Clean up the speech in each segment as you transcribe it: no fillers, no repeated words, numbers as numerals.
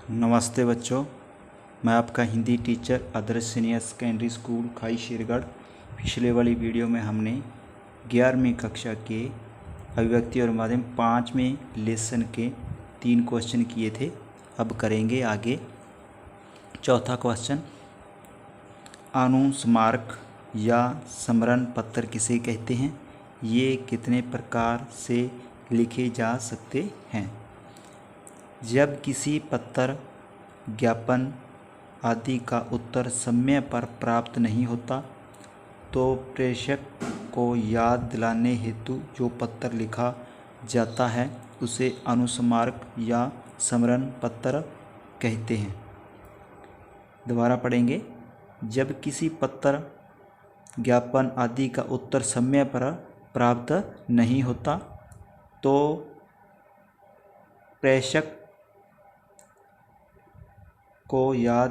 नमस्ते बच्चों, मैं आपका हिंदी टीचर आदर्श सीनियर सेकेंडरी स्कूल खाई शेरगढ़। पिछले वाली वीडियो में हमने 11वीं कक्षा के अभिव्यक्ति और माध्यम 5वें लेसन के 3 क्वेश्चन किए थे। अब करेंगे आगे चौथा क्वेश्चन। अनुस्मारक या स्मरण पत्र किसे कहते हैं? ये कितने प्रकार से लिखे जा सकते हैं? जब किसी पत्र, ज्ञापन आदि का उत्तर समय पर प्राप्त नहीं होता तो प्रेषक को याद दिलाने हेतु जो पत्र लिखा जाता है उसे अनुस्मारक या स्मरण पत्र कहते हैं। दोबारा पढ़ेंगे। जब किसी पत्र, ज्ञापन आदि का उत्तर समय पर प्राप्त नहीं होता तो प्रेषक को याद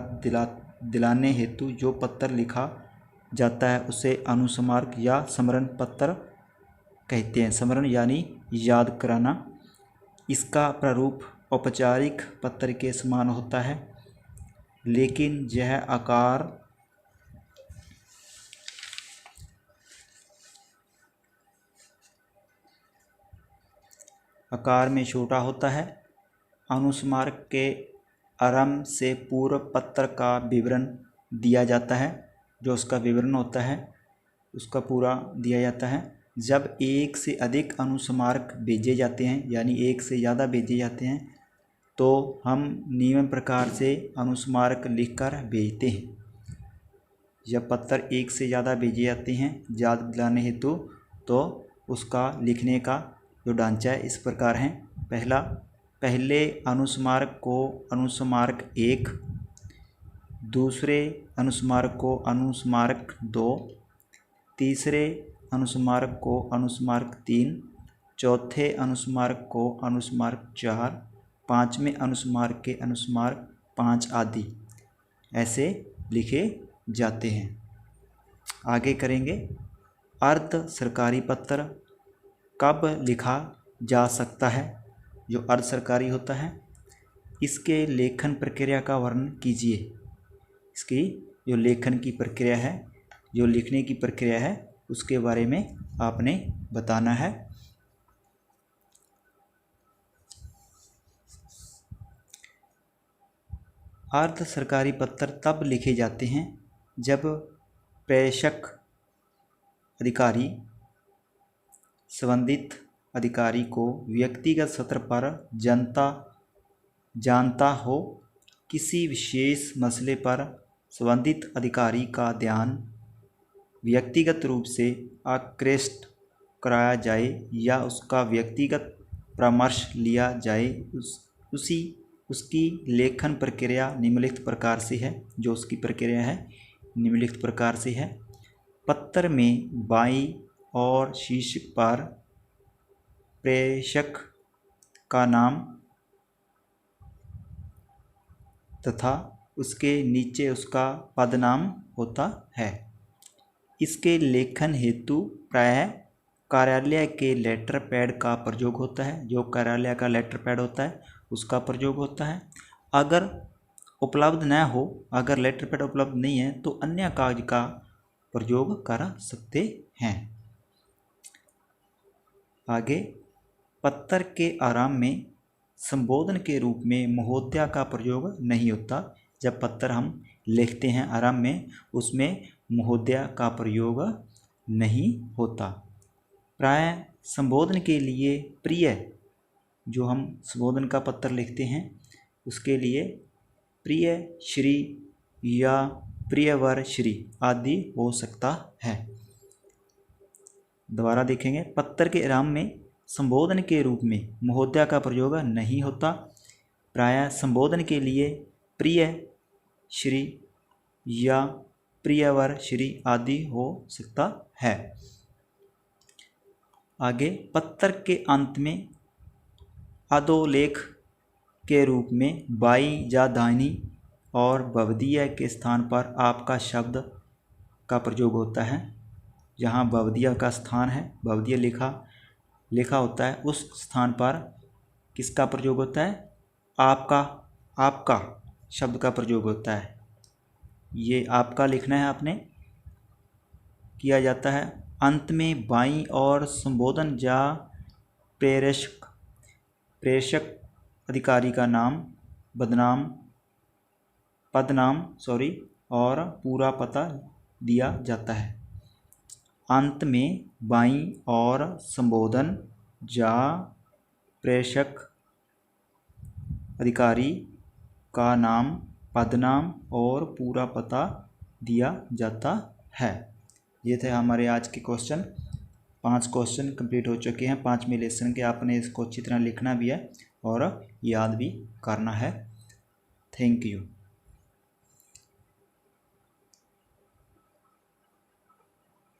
दिलाने हेतु जो पत्र लिखा जाता है उसे अनुस्मारक या स्मरण पत्र कहते हैं। स्मरण यानी याद कराना। इसका प्रारूप औपचारिक पत्र के समान होता है, लेकिन यह आकार में छोटा होता है। अनुस्मारक के आरंभ से पूर्व पत्र का विवरण दिया जाता है। जो उसका विवरण होता है उसका पूरा दिया जाता है। जब एक से अधिक अनुस्मारक भेजे जाते हैं, यानी एक से ज़्यादा भेजे जाते हैं, तो हम नियम प्रकार से अनुस्मारक लिखकर भेजते हैं। जब पत्र एक से ज़्यादा भेजे जाते हैं याद दिलाने हेतु, तो उसका लिखने का जो ढांचा है इस प्रकार है। पहले अनुस्मारक को अनुस्मारक 1, दूसरे अनुस्मारक को अनुस्मारक 2, तीसरे अनुस्मारक को अनुस्मारक 3, चौथे अनुस्मारक को अनुस्मारक 4, पाँचवें अनुस्मारक के अनुस्मारक 5 आदि ऐसे लिखे जाते हैं। आगे करेंगे। अर्ध सरकारी पत्र कब लिखा जा सकता है? जो अर्ध सरकारी होता है इसके लेखन प्रक्रिया का वर्णन कीजिए। इसकी जो लेखन की प्रक्रिया है, जो लिखने की प्रक्रिया है, उसके बारे में आपने बताना है। अर्ध सरकारी पत्र तब लिखे जाते हैं जब प्रेषक अधिकारी संबंधित अधिकारी को व्यक्तिगत स्तर पर जानता हो। किसी विशेष मसले पर संबंधित अधिकारी का ध्यान व्यक्तिगत रूप से आकृष्ट कराया जाए या उसका व्यक्तिगत परामर्श लिया जाए, उसकी लेखन प्रक्रिया निम्नलिखित प्रकार से है। जो उसकी प्रक्रिया है निम्नलिखित प्रकार से है। पत्र में बाईं और शीर्षक पर प्रेषक का नाम तथा उसके नीचे उसका पदनाम होता है। इसके लेखन हेतु प्रायः कार्यालय के लेटर पैड का प्रयोग होता है। जो कार्यालय का लेटर पैड होता है उसका प्रयोग होता है। अगर उपलब्ध न हो, अगर लेटर पैड उपलब्ध नहीं है तो अन्य कागज का प्रयोग कर सकते हैं। आगे, पत्र के आरंभ में संबोधन के रूप में महोदया का प्रयोग नहीं होता। जब पत्र हम लिखते हैं आरंभ में, उसमें महोदया का प्रयोग नहीं होता। प्राय संबोधन के लिए प्रिय, जो हम संबोधन का पत्र लिखते हैं उसके लिए प्रिय श्री या प्रियवर श्री आदि हो सकता है। दोबारा देखेंगे। पत्र के आरंभ में संबोधन के रूप में महोदया का प्रयोग नहीं होता। प्रायः संबोधन के लिए प्रिय श्री या प्रियवर श्री आदि हो सकता है। आगे, पत्र के अंत में अधोलेख के रूप में बाईं या दाहिनी और भवदीय के स्थान पर आपका शब्द का प्रयोग होता है। जहाँ भवदीय का स्थान है, भवदीय लिखा होता है, उस स्थान पर किसका प्रयोग होता है? आपका आपका शब्द का प्रयोग होता है। ये आपका लिखना है आपने, किया जाता है। अंत में बाईं और संबोधन या प्रेषक प्रेषक अधिकारी का नाम, पदनाम और पूरा पता दिया जाता है। अंत में बाईं और संबोधन या प्रेषक अधिकारी का नाम, पदनाम और पूरा पता दिया जाता है। ये थे हमारे आज के क्वेश्चन। 5 क्वेश्चन कंप्लीट हो चुके हैं 5वें लेसन के। आपने इसको अच्छी तरह लिखना भी है और याद भी करना है। Thank you.